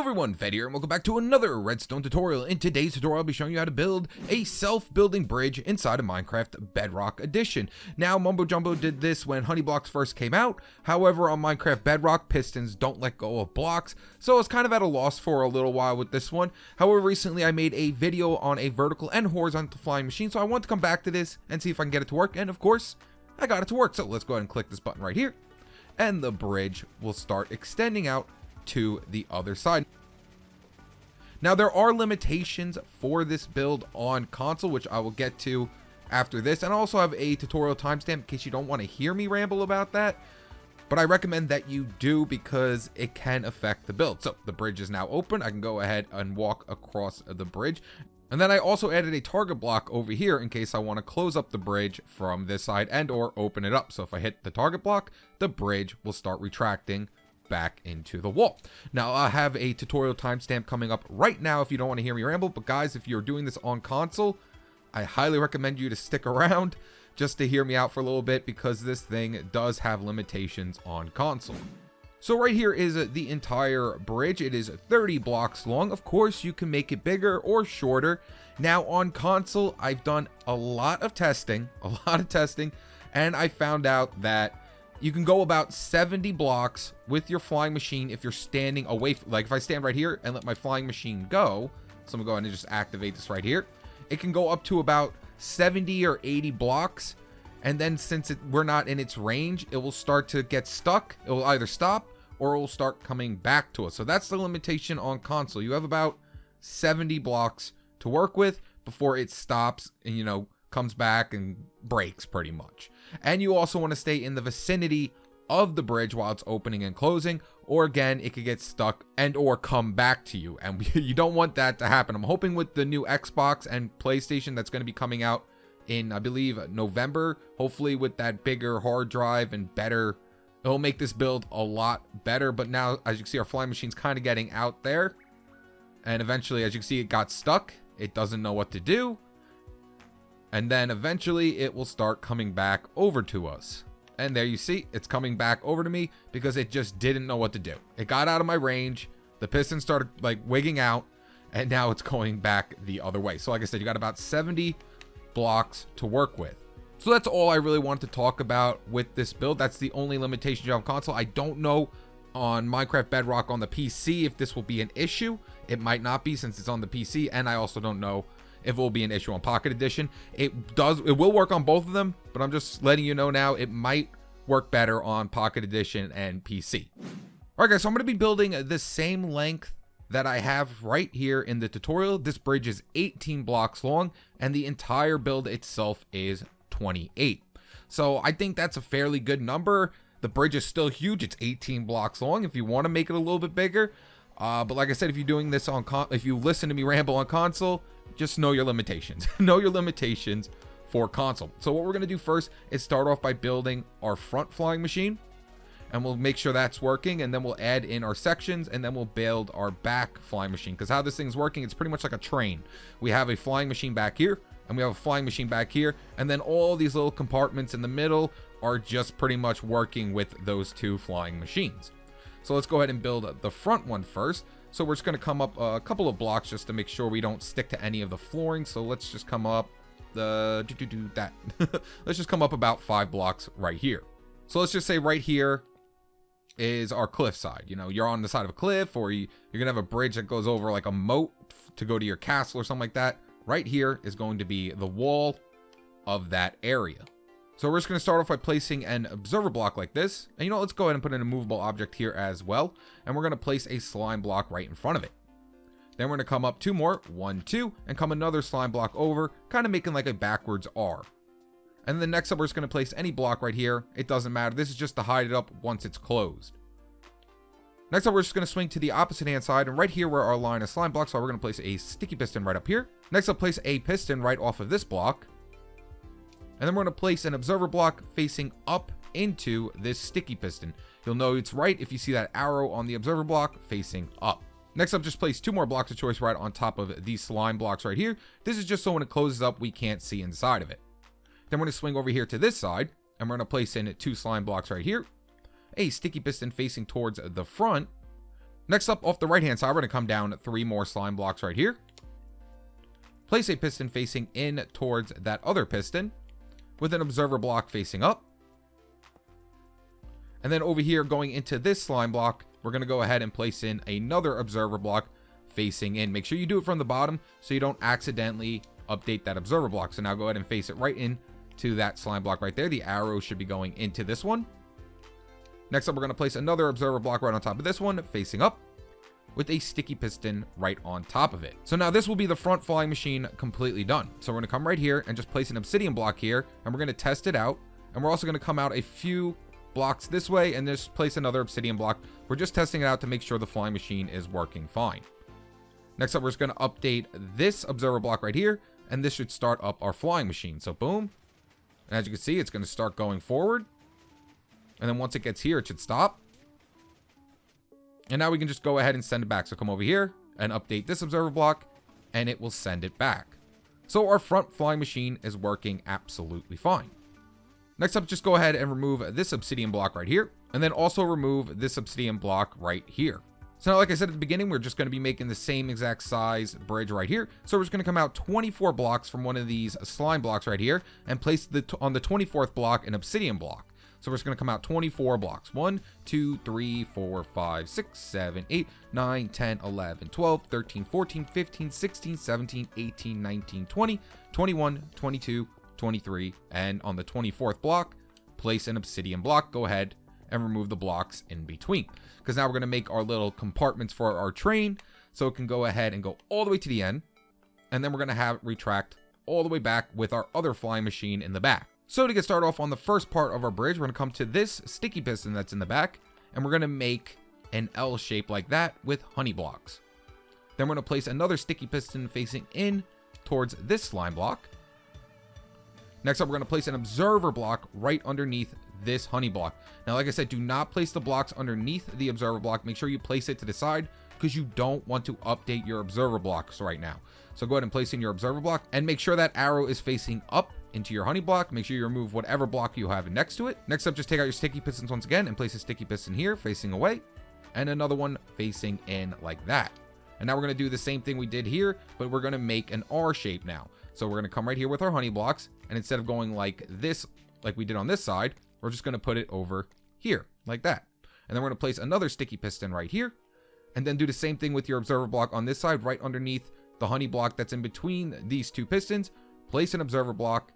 Everyone, Fed here, and welcome back to another redstone tutorial. In today's tutorial, I'll be showing you how to build a self-building bridge inside of Minecraft Bedrock Edition. Now, Mumbo Jumbo did this when honey blocks first came out. However, on Minecraft Bedrock, pistons don't let go of blocks, so I was kind of at a loss for a little while with this one. However, recently I made a video on a vertical and horizontal flying machine, so I want to come back to this and see if I can get it to work, and of course, I got it to work. So let's go ahead and click this button right here, and the bridge will start extending out to the other side. Now, there are limitations for this build on console, which I will get to after this, and I also have a tutorial timestamp in case you don't want to hear me ramble about that, but I recommend that you do because it can affect the build. So the bridge is now open. I can go ahead and walk across the bridge, and then I also added a target block over here in case I want to close up the bridge from this side and or open it up. So if I hit the target block, the bridge will start retracting back into the wall. Now, I have a tutorial timestamp coming up right now if you don't want to hear me ramble, but guys, if you're doing this on console, I highly recommend you to stick around just to hear me out for a little bit because this thing does have limitations on console. So right here is the entire bridge. It is 30 blocks long. Of course, you can make it bigger or shorter. Now, on console, I've done a lot of testing, and I found out that you can go about 70 blocks with your flying machine if you're standing away. Like if I stand right here and let my flying machine go, so I'm gonna go ahead and just activate this right here. It can go up to about 70 or 80 blocks. And then since we're not in its range, it will start to get stuck. It will either stop or it will start coming back to us. So that's the limitation on console. You have about 70 blocks to work with before it stops and, you know, comes back and breaks pretty much. And you also want to stay in the vicinity of the bridge while it's opening and closing, or again, it could get stuck and or come back to you, and you don't want that to happen. I'm hoping with the new Xbox and PlayStation that's going to be coming out in, I believe, November, hopefully with that bigger hard drive and better, it'll make this build a lot better. But now, as you can see, our flying machine's kind of getting out there, and eventually, as you can see, it got stuck. It doesn't know what to do. And then eventually it will start coming back over to us. And there you see, it's coming back over to me because it just didn't know what to do. It got out of my range. The piston started like wigging out, and now it's going back the other way. So like I said, you got about 70 blocks to work with. So that's all I really want to talk about with this build. That's the only limitation you have on console. I don't know on Minecraft Bedrock on the PC if this will be an issue. It might not be since it's on the PC, and I also don't know if it will be an issue on Pocket Edition. It will work on both of them, but I'm just letting you know now it might work better on Pocket Edition and PC. Alright guys, so I'm going to be building the same length that I have right here in the tutorial. This bridge is 18 blocks long, and the entire build itself is 28. So I think that's a fairly good number. The bridge is still huge. It's 18 blocks long if you want to make it a little bit bigger. But like I said, if you're doing this on if you listen to me ramble on console, just know your limitations. Know your limitations for console. So what we're going to do first is start off by building our front flying machine, and we'll make sure that's working, and then we'll add in our sections, and then we'll build our back flying machine, because how this thing's working, it's pretty much like a train. We have a flying machine back here, and we have a flying machine back here, and then all these little compartments in the middle are just pretty much working with those two flying machines. So let's go ahead and build the front one first. So we're just going to come up a couple of blocks just to make sure we don't stick to any of the flooring. So let's just come up let's just come up about 5 blocks right here. So let's just say right here is our cliff side. You know, you're on the side of a cliff, or you're going to have a bridge that goes over like a moat to go to your castle or something like that. Right here is going to be the wall of that area. So we're just going to start off by placing an observer block like this. And you know, let's go ahead and put in a movable object here as well. And we're going to place a slime block right in front of it. Then we're going to come up 2 more, 1, 2, and come another slime block over, kind of making like a backwards R. And then next up, we're just going to place any block right here. It doesn't matter. This is just to hide it up once it's closed. Next up, we're just going to swing to the opposite hand side. And right here where our line of slime blocks are, we're going to place a sticky piston right up here. Next up, place a piston right off of this block. And then we're going to place an observer block facing up into this sticky piston. You'll know it's right if you see that arrow on the observer block facing up. Next up, just place 2 more blocks of choice right on top of these slime blocks right here. This is just so when it closes up, we can't see inside of it. Then we're going to swing over here to this side, and we're going to place in 2 slime blocks right here. A sticky piston facing towards the front, Next up, off the right hand side, we're going to come down 3 more slime blocks right here. Place a piston facing in towards that other piston with an observer block facing up. And then over here, going into this slime block, we're going to go ahead and place in another observer block facing in. Make sure you do it from the bottom so you don't accidentally update that observer block. So now go ahead and face it right in to that slime block right there. The arrow should be going into this one. Next up, we're going to place another observer block right on top of this one facing up with a sticky piston right on top of it. So now this will be the front flying machine completely done. So we're going to come right here and just place an obsidian block here, and we're going to test it out. And we're also going to come out a few blocks this way and just place another obsidian block. We're just testing it out to make sure the flying machine is working fine. Next up, we're just going to update this observer block right here, and this should start up our flying machine. So boom. And as you can see, it's going to start going forward. And then once it gets here, it should stop. And now we can just go ahead and send it back. So come over here and update this observer block, and it will send it back. So our front flying machine is working absolutely fine. Next up, just go ahead and remove this obsidian block right here, and then also remove this obsidian block right here. So now, like I said at the beginning, we're just going to be making the same exact size bridge right here. So we're just going to come out 24 blocks from one of these slime blocks right here and place on the 24th block an obsidian block. So we're just going to come out 24 blocks. 1, 2, 3, 4, 5, 6, 7, 8, 9, 10, 11, 12, 13, 14, 15, 16, 17, 18, 19, 20, 21, 22, 23. And on the 24th block, place an obsidian block. Go ahead and remove the blocks in between. Because now we're going to make our little compartments for our train. So it can go ahead and go all the way to the end. And then we're going to have it retract all the way back with our other flying machine in the back. So to get started off on the first part of our bridge, we're going to come to this sticky piston that's in the back, and we're going to make an L shape like that with honey blocks. Then we're going to place another sticky piston facing in towards this slime block. Next up, we're going to place an observer block right underneath this honey block. Now, like I said, do not place the blocks underneath the observer block. Make sure you place it to the side because you don't want to update your observer blocks right now. So go ahead and place in your observer block and make sure that arrow is facing up into your honey block. Make sure you remove whatever block you have next to it. Next up, just take out your sticky pistons once again and place a sticky piston here facing away and another one facing in like that. And now we're going to do the same thing we did here, but we're going to make an R shape now. So we're going to come right here with our honey blocks, and instead of going like this, like we did on this side, we're just going to put it over here like that. And then we're going to place another sticky piston right here, and then do the same thing with your observer block on this side, right underneath the honey block that's in between these two pistons. Place an observer block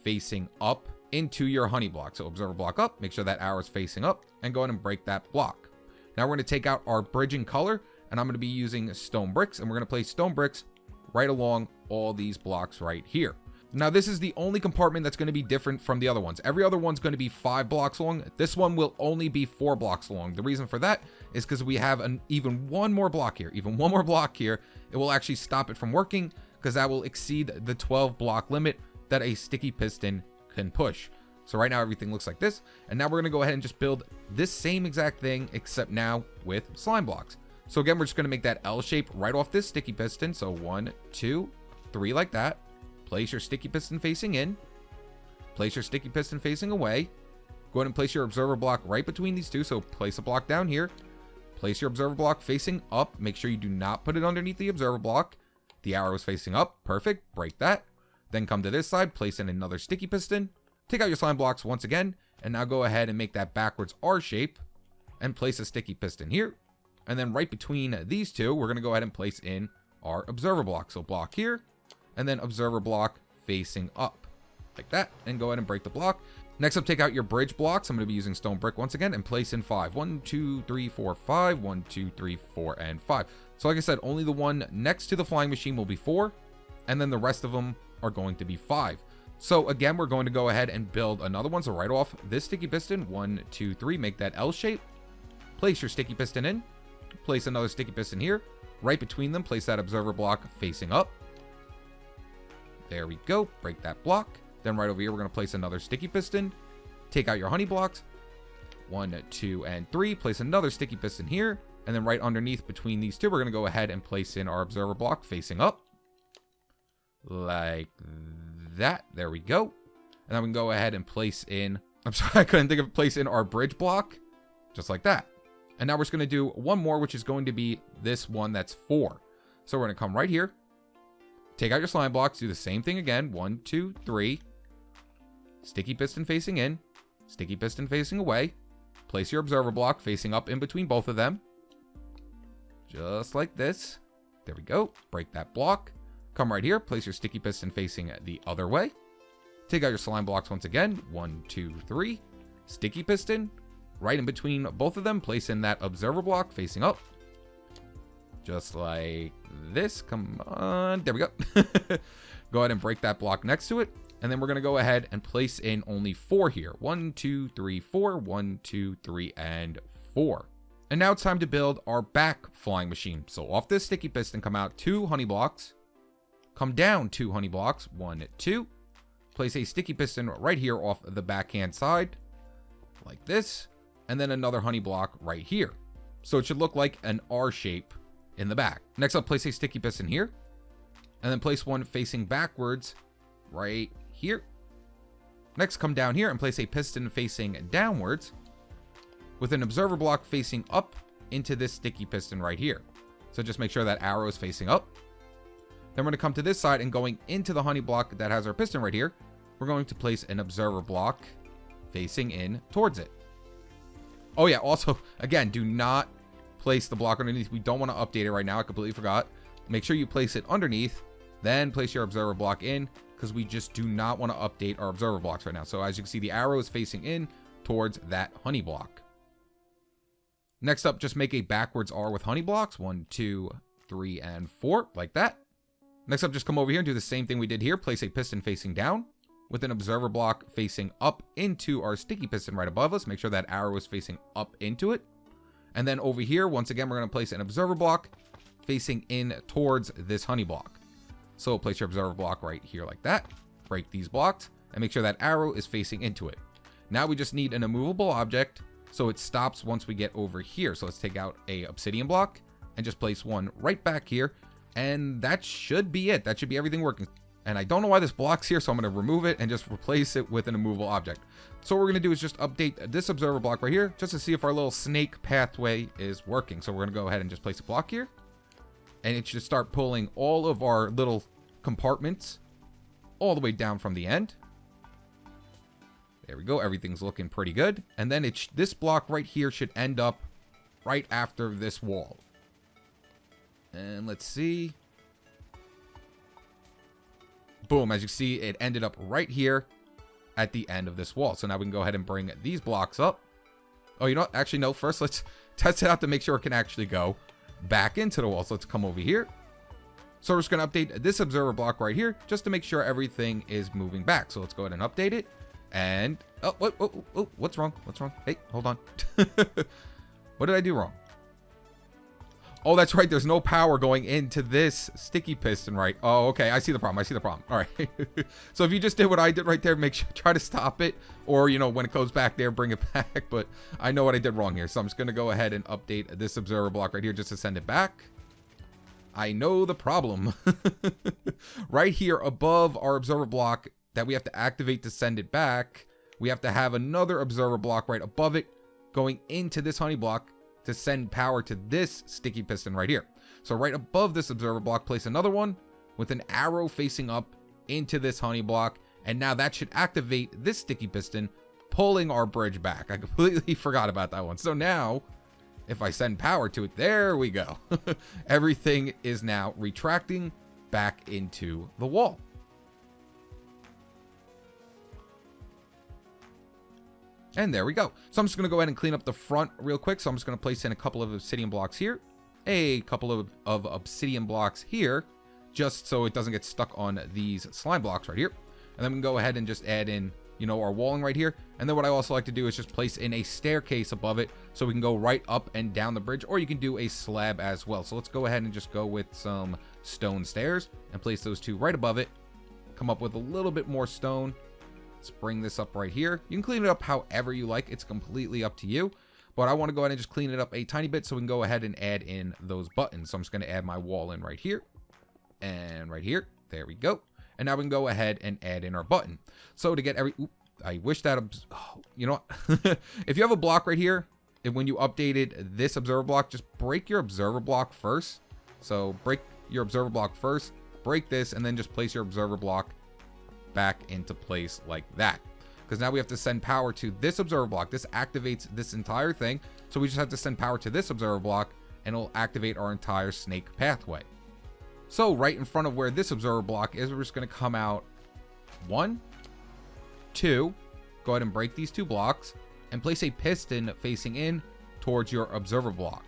facing up into your honey block. So observer block up, make sure that arrow is facing up, and go ahead and break that block. Now we're going to take out our bridging color, and I'm going to be using stone bricks, and we're going to place stone bricks right along all these blocks right here. Now this is the only compartment that's going to be different from the other ones. Every other one's going to be 5 blocks long. This one will only be 4 blocks long. The reason for that is because we have even one more block here. Even one more block here, it will actually stop it from working because that will exceed the 12 block limit that a sticky piston can push. So right now everything looks like this, and now we're going to go ahead and just build this same exact thing except now with slime blocks. So again, we're just going to make that L shape right off this sticky piston. So 1, 2, 3 like that. Place your sticky piston facing in. Place your sticky piston facing away. Go ahead and place your observer block right between these two. So place a block down here. Place your observer block facing up. Make sure you do not put it underneath the observer block. The arrow is facing up. Perfect. Break that. Then come to this side. Place in another sticky piston. Take out your slime blocks once again. And now go ahead and make that backwards R shape. And place a sticky piston here. And then right between these two, we're going to go ahead and place in our observer block. So block here. And then observer block facing up like that, and go ahead and break the block. Next up, take out your bridge blocks. I'm going to be using stone brick once again and place in 5. 1, 2, 3, 4, 5. 1, 2, 3, 4, and 5. So like I said, only the one next to the flying machine will be 4, and then the rest of them are going to be 5. So again, we're going to go ahead and build another one. So right off this sticky piston, 1, 2, 3, make that L shape. Place your sticky piston in. Place another sticky piston here. Right between them, place that observer block facing up. There we go. Break that block. Then right over here, we're going to place another sticky piston. Take out your honey blocks. 1, 2, and 3. Place another sticky piston here. And then right underneath between these two, we're going to go ahead and place in our observer block facing up. Like that. There we go. And then we can go ahead and place in... I'm sorry, I couldn't think of place in our bridge block. Just like that. And now we're just going to do one more, which is going to be this one that's 4. So we're going to come right here, take out your slime blocks, do the same thing again. 1, 2, 3. Sticky piston facing in, sticky piston facing away. Place your observer block facing up in between both of them. Just like this. There we go. Break that block. Come right here, place your sticky piston facing the other way. Take out your slime blocks once again. 1, 2, 3. Sticky piston. Right in between both of them, place in that observer block facing up. Just like this. Come on. There we go. Go ahead and break that block next to it. And then we're going to go ahead and place in only 4 here. 1, 2, 3, 4. 1, 2, 3, and 4. And now it's time to build our back flying machine. So off this sticky piston, come out 2 honey blocks. Come down 2 honey blocks. 1, 2. Place a sticky piston right here off the backhand side. Like this. And then another honey block right here. So it should look like an R shape in the back. Next up, place a sticky piston here. And then place one facing backwards right here. Next, come down here and place a piston facing downwards with an observer block facing up into this sticky piston right here. So just make sure that arrow is facing up. Then we're going to come to this side and going into the honey block that has our piston right here, we're going to place an observer block facing in towards it. Oh yeah, also, again, do not place the block underneath. We don't want to update it right now. I completely forgot. Make sure you place it underneath, then place your observer block in, because we just do not want to update our observer blocks right now. So as you can see, the arrow is facing in towards that honey block. Next up, just make a backwards R with honey blocks. 1, 2, 3, and 4, like that. Next up, just come over here and do the same thing we did here. Place a piston facing down with an observer block facing up into our sticky piston right above us. Make sure that arrow is facing up into it. And then over here, once again, we're going to place an observer block facing in towards this honey block. So place your observer block right here like that. Break these blocks and make sure that arrow is facing into it. Now we just need an immovable object so it stops once we get over here. So let's take out a obsidian block and just place one right back here. And that should be it. That should be everything working. And I don't know why this block's here, so I'm going to remove it and just replace it with an immovable object. So what we're going to do is just update this observer block right here just to see if our little snake pathway is working. So we're going to go ahead and just place a block here. And it should start pulling all of our little compartments all the way down from the end. There we go. Everything's looking pretty good. And then this block right here should end up right after this wall. And let's see. Boom, as you see, it ended up right here at the end of this wall. So now we can go ahead and bring these blocks up. Oh, you know what? Actually, no. First, let's test it out to make sure it can actually go back into the wall. So let's come over here. So we're just going to update this observer block right here just to make sure everything is moving back. So let's go ahead and update it. And, oh, what's wrong? What's wrong? Hey, hold on. What did I do wrong? Oh, that's right. There's no power going into this sticky piston, right? Oh, okay. I see the problem. I see the problem. All right. So if you just did what I did right there, make sure try to stop it, or you know, when it goes back there, bring it back. But I know what I did wrong here, so I'm just gonna go ahead and update this observer block right here just to send it back. I know the problem. Right here above our observer block that we have to activate to send it back, we have to have another observer block right above it going into this honey block to send power to this sticky piston right here. So right above this observer block, place another one with an arrow facing up into this honey block. And now that should activate this sticky piston, pulling our bridge back. I completely forgot about that one. So now, if I send power to it, there we go. Everything is now retracting back into the wall. And there we go. So I'm just going to go ahead and clean up the front real quick. So I'm just going to place in a couple of obsidian blocks here, a couple of obsidian blocks here, just so it doesn't get stuck on these slime blocks right here. And then we can go ahead and just add in, you know, our walling right here. And then what I also like to do is just place in a staircase above it so we can go right up and down the bridge, or you can do a slab as well. So let's go ahead and just go with some stone stairs and place those two right above it. Come up with a little bit more stone. Let's bring this up right here. You can clean it up however you like. It's completely up to you. But I want to go ahead and just clean it up a tiny bit so we can go ahead and add in those buttons. So I'm just going to add my wall in right here and right here. There we go. And now we can go ahead and add in our button. So to get I wish that, oh, you know what? If you have a block right here when you updated this observer block, just break your observer block first. So break your observer block first, break this, and then just place your observer block back into place like that. Because now we have to send power to this observer block. This activates this entire thing. So we just have to send power to this observer block, and it'll activate our entire snake pathway. So right in front of where this observer block is, we're just going to come out 1, 2, go ahead and break these 2 blocks, and place a piston facing in towards your observer block.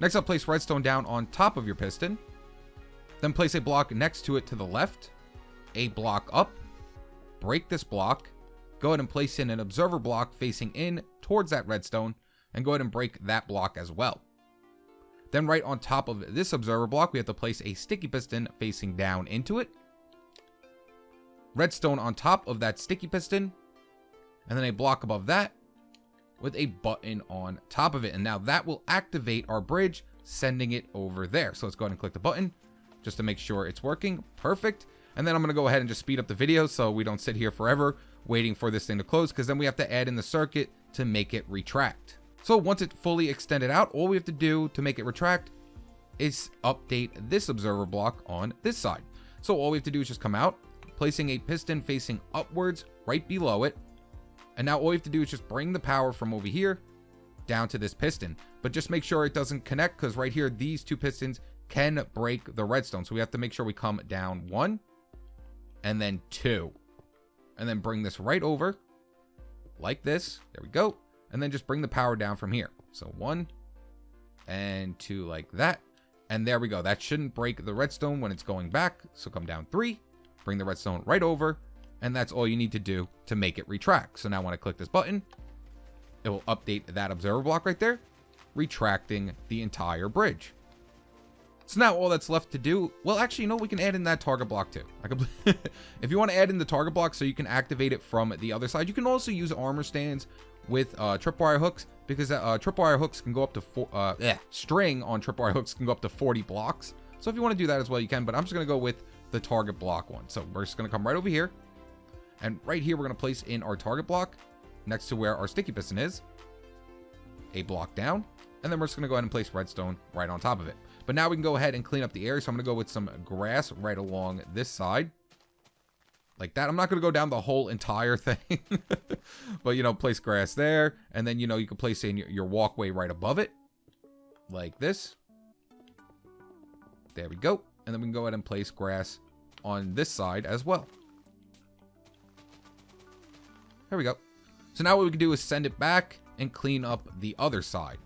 Next up, place redstone down on top of your piston. Then place a block next to it to the left, a block up, break this block, go ahead and place in an observer block facing in towards that redstone, and go ahead and break that block as well. Then right on top of this observer block, we have to place a sticky piston facing down into it, redstone on top of that sticky piston, and then a block above that with a button on top of it. And now that will activate our bridge, sending it over there. So let's go ahead and click the button just to make sure it's working. Perfect. And then I'm going to go ahead and just speed up the video so we don't sit here forever waiting for this thing to close, because then we have to add in the circuit to make it retract. So once it's fully extended out, all we have to do to make it retract is update this observer block on this side. So all we have to do is just come out, placing a piston facing upwards right below it. And now all we have to do is just bring the power from over here down to this piston. But just make sure it doesn't connect, because right here, these 2 pistons can break the redstone. So we have to make sure we come down 1 and then 2. And then bring this right over like this. There we go. And then just bring the power down from here. So 1 and 2 like that. And there we go. That shouldn't break the redstone when it's going back. So come down 3, bring the redstone right over. And that's all you need to do to make it retract. So now when I click this button, it will update that observer block right there, retracting the entire bridge. So now all that's left to do, well, actually, you know, we can add in that target block too. If you want to add in the target block so you can activate it from the other side, you can also use armor stands with tripwire hooks, because tripwire hooks can go up to string on tripwire hooks can go up to 40 blocks. So if you want to do that as well, you can, but I'm just going to go with the target block one. So we're just going to come right over here. And right here, we're going to place in our target block next to where our sticky piston is, a block down, and then we're just going to go ahead and place redstone right on top of it. But now we can go ahead and clean up the area. So I'm going to go with some grass right along this side, like that. I'm not going to go down the whole entire thing, but, you know, place grass there. And then, you know, you can place in your walkway right above it, like this. There we go. And then we can go ahead and place grass on this side as well. There we go. So now what we can do is send it back and clean up the other side.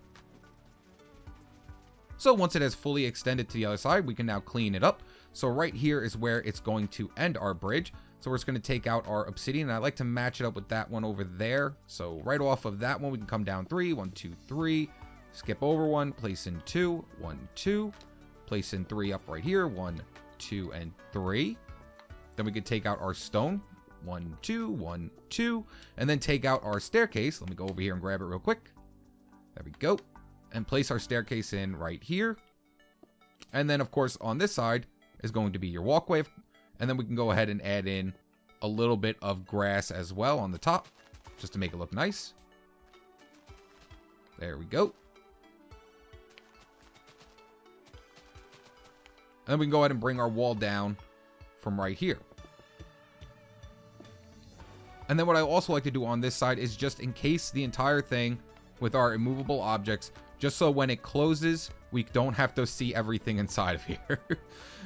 So once it has fully extended to the other side, we can now clean it up. So right here is where it's going to end our bridge. So we're just going to take out our obsidian, and I like to match it up with that one over there. So right off of that one, we can come down 3, 1, 2, 3, skip over 1, place in 2, 1, 2, place in 3 up right here, 1, 2, and 3. Then we could take out our stone. 1, 2, 1, 2, and then take out our staircase. Let me go over here and grab it real quick. There we go. And place our staircase in right here. And then, of course, on this side is going to be your walkway. And then we can go ahead and add in a little bit of grass as well on the top, just to make it look nice. There we go. And then we can go ahead and bring our wall down from right here. And then what I also like to do on this side is just encase the entire thing with our immovable objects, just so when it closes, we don't have to see everything inside of here,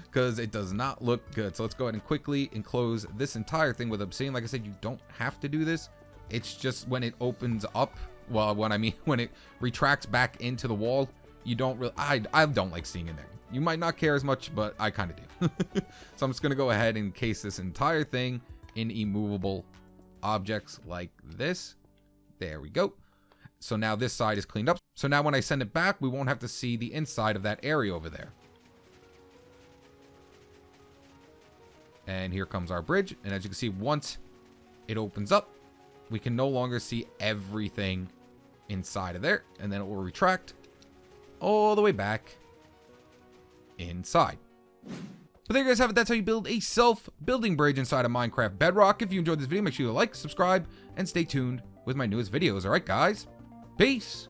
because it does not look good. So let's go ahead and quickly enclose this entire thing with obsidian. Like I said, you don't have to do this. It's just when it opens up, well, when it retracts back into the wall, you don't really, I don't like seeing in there. You might not care as much, but I kind of do. So I'm just going to go ahead and encase this entire thing in immovable objects like this. There we go. So now this side is cleaned up. So now when I send it back, we won't have to see the inside of that area over there. And here comes our bridge. And as you can see, once it opens up, we can no longer see everything inside of there. And then it will retract all the way back inside. But there you guys have it. That's how you build a self-building bridge inside of Minecraft Bedrock. If you enjoyed this video, make sure you like, subscribe, and stay tuned with my newest videos. Alright guys, peace!